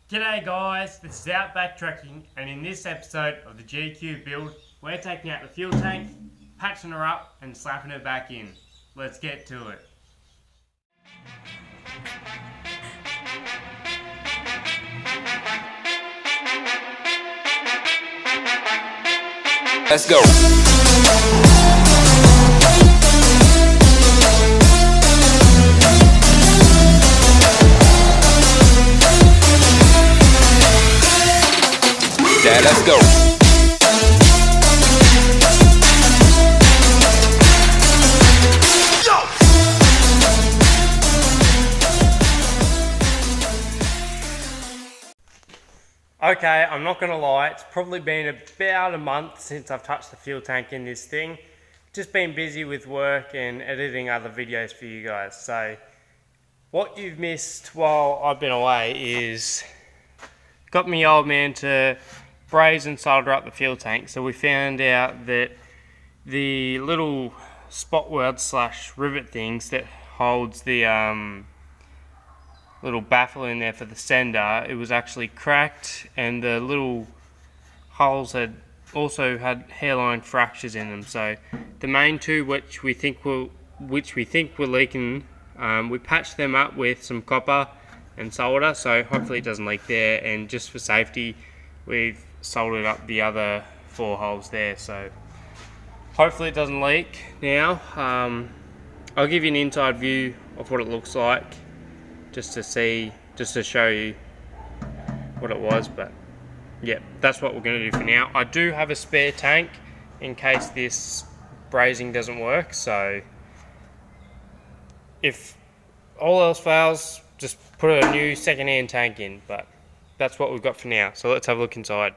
G'day guys, this is Outback Trekking, and in this episode of the GQ build, we're taking out the fuel tank, patching her up and slapping her back in. Let's get to it. Let's go. Dad, let's go. Okay, I'm not going to lie, it's probably been about a month since I've touched the fuel tank in this thing. Just been busy with work and editing other videos for you guys. So what you've missed while I've been away is got me old man to braze and solder up the fuel tank. So we found out that the little spot weld / rivet things that holds the little baffle in there for the sender, it was actually cracked, and the little holes had also had hairline fractures in them. So the main two, which we think were leaking, we patched them up with some copper and solder, so hopefully it doesn't leak there. And just for safety, we've soldered up the other 4 holes there, so hopefully it doesn't leak. Now I'll give you an inside view of what it looks like, just to show you what it was. But yeah, that's what we're going to do for now. I do have a spare tank in case this brazing doesn't work, so if all else fails, just put a new second-hand tank in. But that's what we've got for now, so let's have a look inside.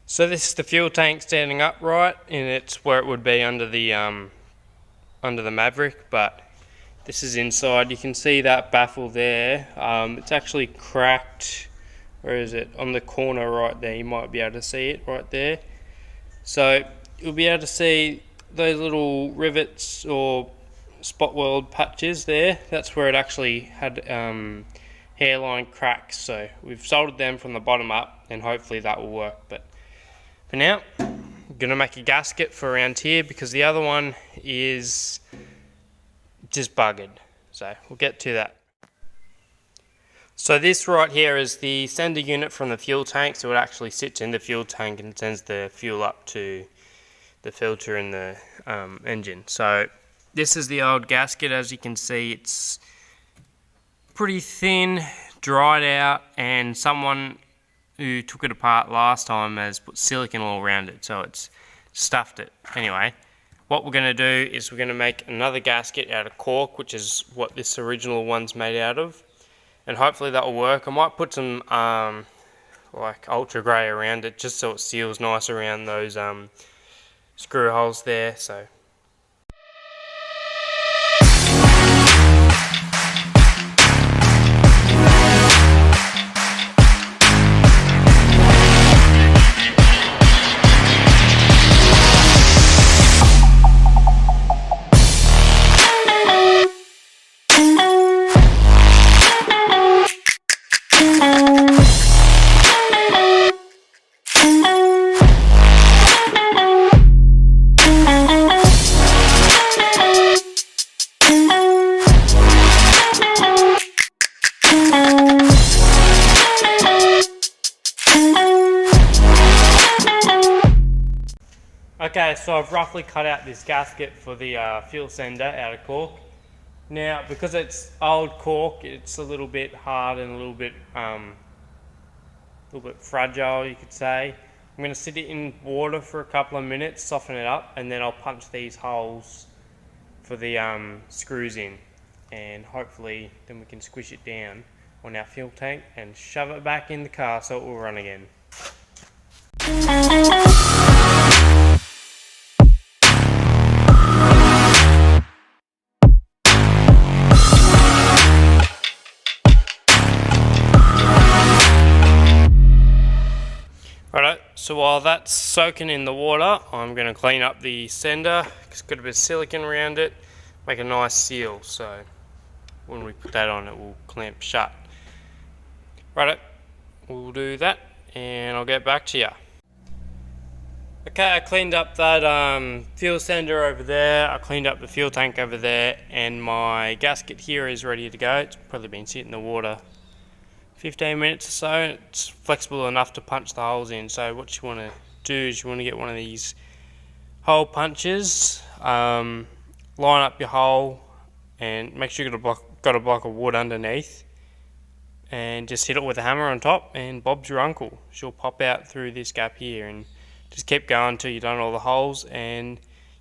So this is the fuel tank standing upright, and it's where it would be under the Maverick, but this is inside. You can see that baffle there. It's actually cracked. Where is it? On the corner right there. You might be able to see it right there. So you'll be able to see those little rivets or spot weld patches there. That's where it actually had hairline cracks. So we've soldered them from the bottom up, and hopefully that will work. But for now, I'm going to make a gasket for around here because the other one is just buggered, so we'll get to that. So this right here is the sender unit from the fuel tank, so it actually sits in the fuel tank and sends the fuel up to the filter in the engine. So this is the old gasket. As you can see, it's pretty thin, dried out, and someone who took it apart last time has put silicone all around it, so it's stuffed it. Anyway, what we're going to do is we're going to make another gasket out of cork, which is what this original one's made out of, and hopefully that will work. I might put some like ultra grey around it just so it seals nice around those screw holes there. So okay, so I've roughly cut out this gasket for the fuel sender out of cork. Now, because it's old cork, it's a little bit hard and a little bit fragile, you could say. I'm going to sit it in water for a couple of minutes, soften it up, and then I'll punch these holes for the screws in, and hopefully then we can squish it down on our fuel tank and shove it back in the car so it will run again. Alright, so while that's soaking in the water, I'm going to clean up the sender. It's got a bit of silicone around it, make a nice seal, so when we put that on it will clamp shut. Right, we'll do that and I'll get back to you. Okay, I cleaned up that fuel sender over there, I cleaned up the fuel tank over there, and my gasket here is ready to go. It's probably been sitting in the water 15 minutes or so. It's flexible enough to punch the holes in. So what you want to do is you want to get one of these hole punches, line up your hole and make sure you've got a block of wood underneath, and just hit it with a hammer on top, and Bob's your uncle. She'll pop out through this gap here, and just keep going until you've done all the holes and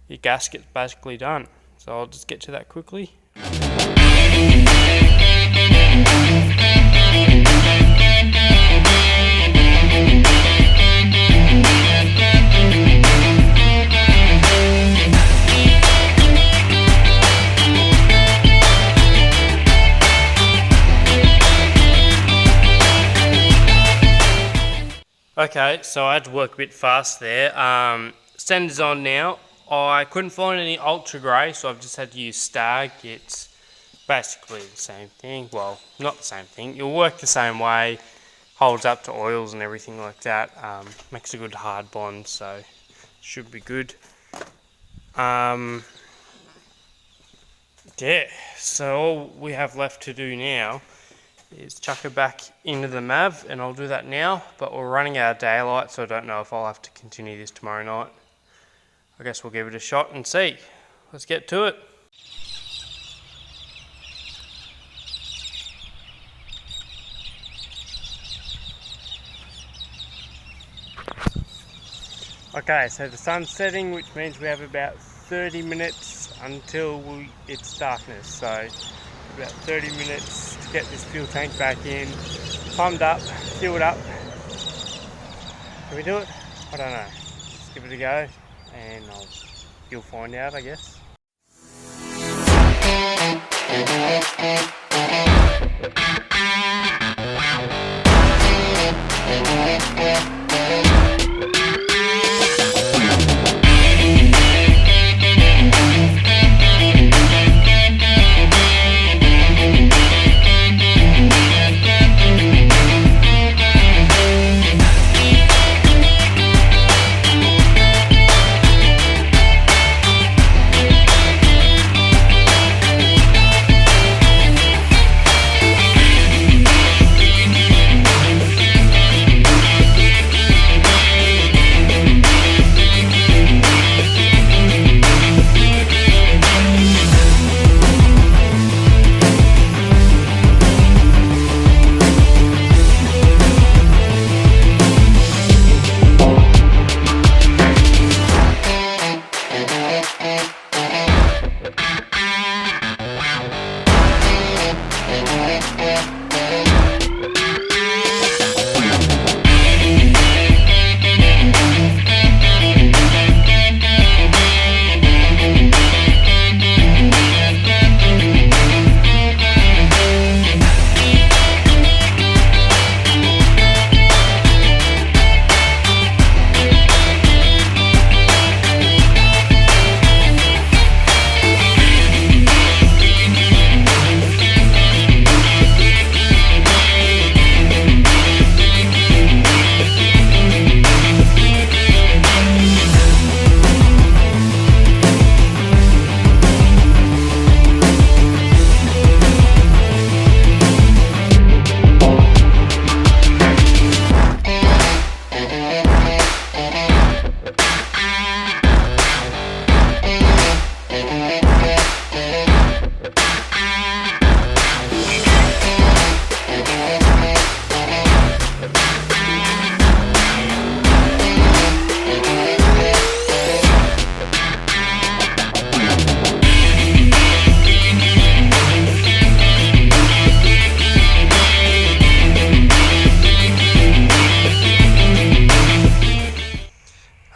your gasket's basically done. So I'll just get to that quickly. Okay, so I had to work a bit fast there. Sender's on now. I couldn't find any ultra grey, so I've just had to use Stag. It's basically the same thing. Well, not the same thing. It'll work the same way. Holds up to oils and everything like that. Makes a good hard bond, so should be good. Yeah, so all we have left to do now is chuck it back into the MAV, and I'll do that now, but we're running out of daylight, so I don't know if I'll have to continue this tomorrow night. I guess we'll give it a shot and see. Let's get to it. Okay, so the sun's setting, which means we have about 30 minutes until it's darkness, so about 30 minutes to get this fuel tank back in, plumbed up, filled up. Can we do it? I don't know. Let's give it a go and you'll find out, I guess.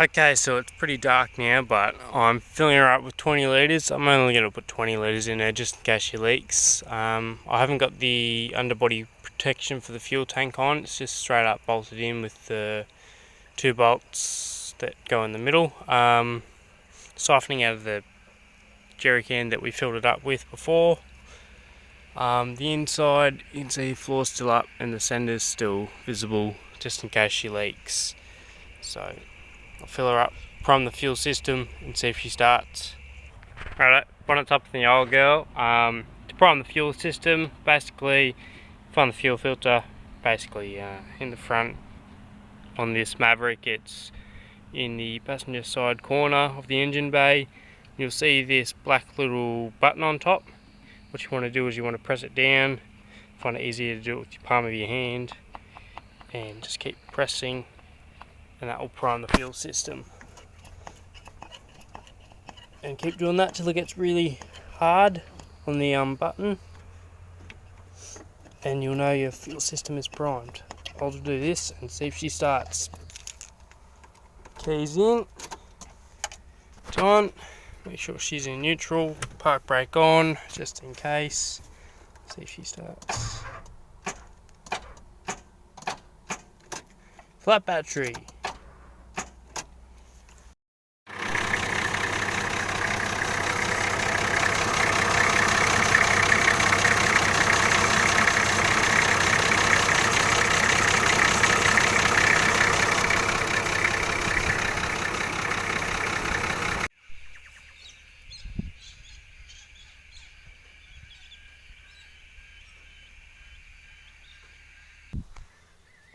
Okay, so it's pretty dark now, but I'm filling her up with 20 litres. I'm only going to put 20 litres in there just in case she leaks. I haven't got the underbody protection for the fuel tank on. It's just straight up bolted in with the 2 bolts that go in the middle. Siphoning out of the jerry can that we filled it up with before. The inside, you can see the floor's still up and the sender's still visible, just in case she leaks. So I'll fill her up, prime the fuel system and see if she starts. Alright, bonnet's up in the old girl. To prime the fuel system, basically find the fuel filter, basically in the front on this Maverick. It's in the passenger side corner of the engine bay. You'll see this black little button on top. What you want to do is you want to press it down. Find it easier to do it with your palm of your hand, and just keep pressing, and that will prime the fuel system. And keep doing that till it gets really hard on the button, and you'll know your fuel system is primed. I'll do this and see if she starts. Keys in, it's on. Make sure she's in neutral, park brake on, just in case. See if she starts. Flat battery.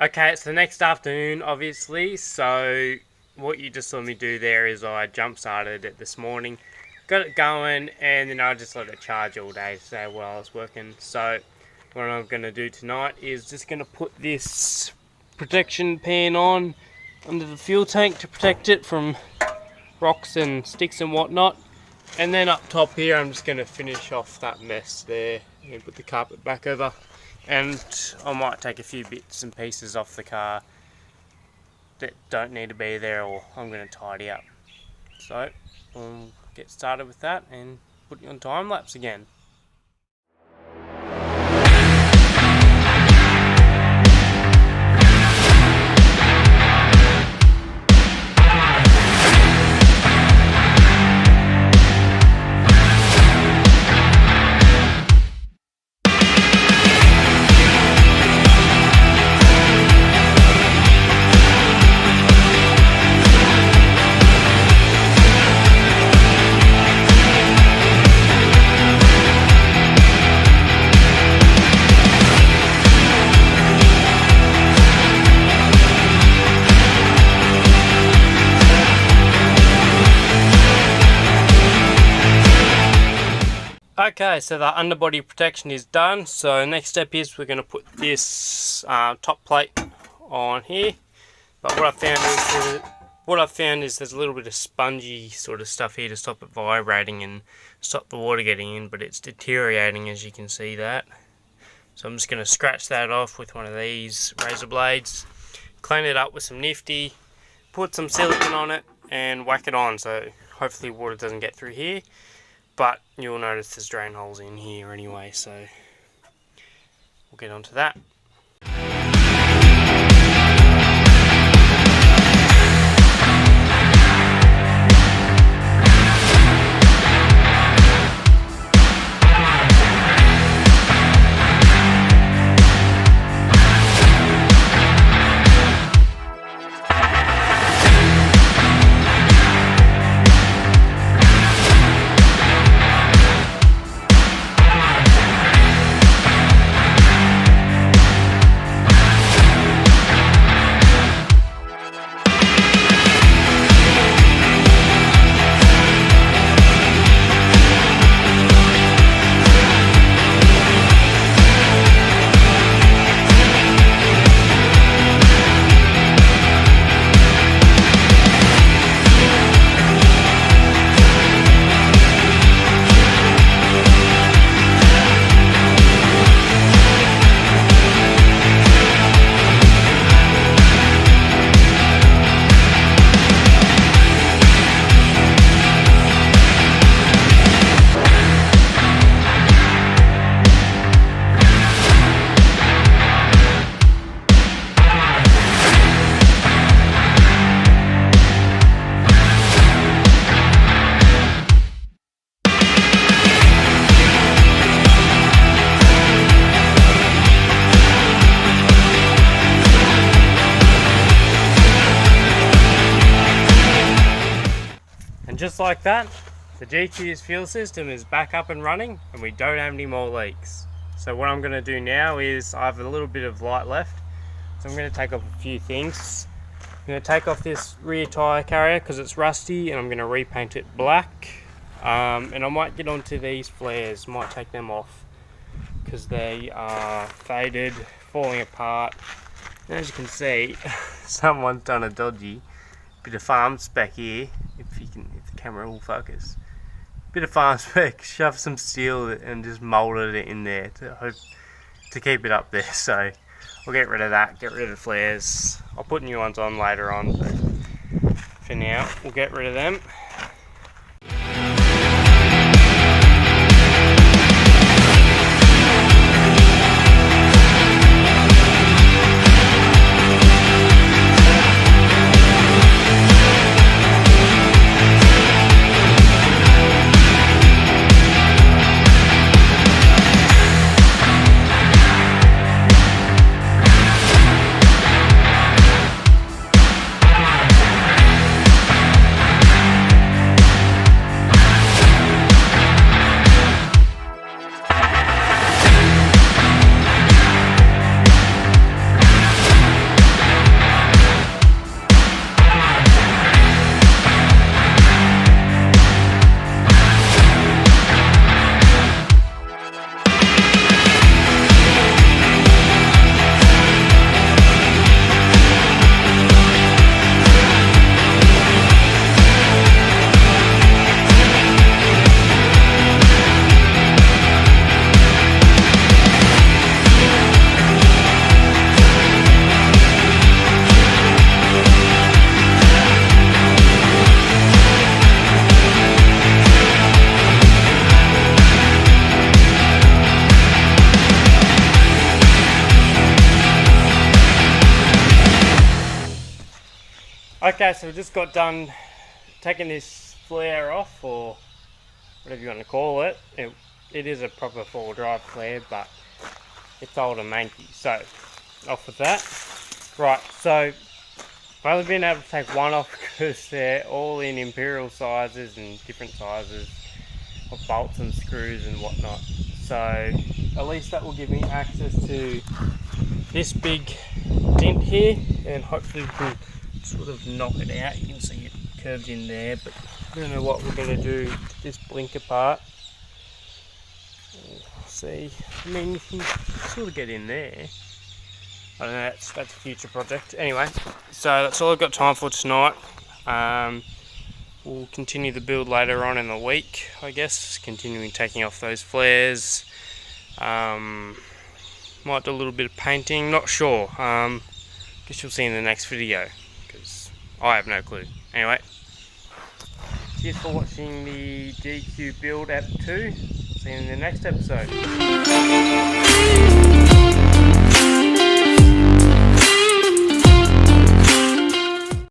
Okay, it's the next afternoon, obviously, so what you just saw me do there is I jump started it this morning, got it going, and then I just let it charge all day today while I was working. So what I'm going to do tonight is just going to put this protection pan on under the fuel tank to protect it from rocks and sticks and whatnot. And then up top here, I'm just going to finish off that mess there and put the carpet back over. And I might take a few bits and pieces off the car that don't need to be there, or I'm going to tidy up. So we'll get started with that and put you on time lapse again. Okay, so the underbody protection is done. So next step is we're going to put this top plate on here. But what I found is there's a little bit of spongy sort of stuff here to stop it vibrating and stop the water getting in, but it's deteriorating, as you can see that. So I'm just going to scratch that off with one of these razor blades, clean it up with some Nifty, put some silicone on it and whack it on, so hopefully water doesn't get through here. But you'll notice there's drain holes in here anyway, so we'll get onto that. just like that, the GQ's fuel system is back up and running and we don't have any more leaks. So what I'm going to do now is, I have a little bit of light left, so I'm going to take off a few things. I'm going to take off this rear tyre carrier because it's rusty, and I'm going to repaint it black. And I might get onto these flares, might take them off because they are faded, falling apart. And as you can see, someone's done a dodgy bit of farm spec here, if the camera will focus. Bit of farm spec, shoved some steel and just moulded it in there to keep it up there. So we'll get rid of that, get rid of the flares. I'll put new ones on later on, but for now we'll get rid of them. Okay, so we just got done taking this flare off, or whatever you want to call it. It is a proper four-wheel drive flare, but it's old and manky. So, off with that. Right, so I've only been able to take one off because they're all in imperial sizes and different sizes of bolts and screws and whatnot. So at least that will give me access to this big dent here, and hopefully we can sort of knock it out. You can see it curved in there, but I don't know what we're going to do to this blinker part. See, I mean, you can sort of get in there. I don't know, that's a future project. Anyway, so that's all I've got time for tonight. We'll continue the build later on in the week, I guess, continuing taking off those flares. Might do a little bit of painting, not sure. Guess you'll see in the next video, because I have no clue. Anyway, cheers for watching the GQ build app 2. See you in the next episode.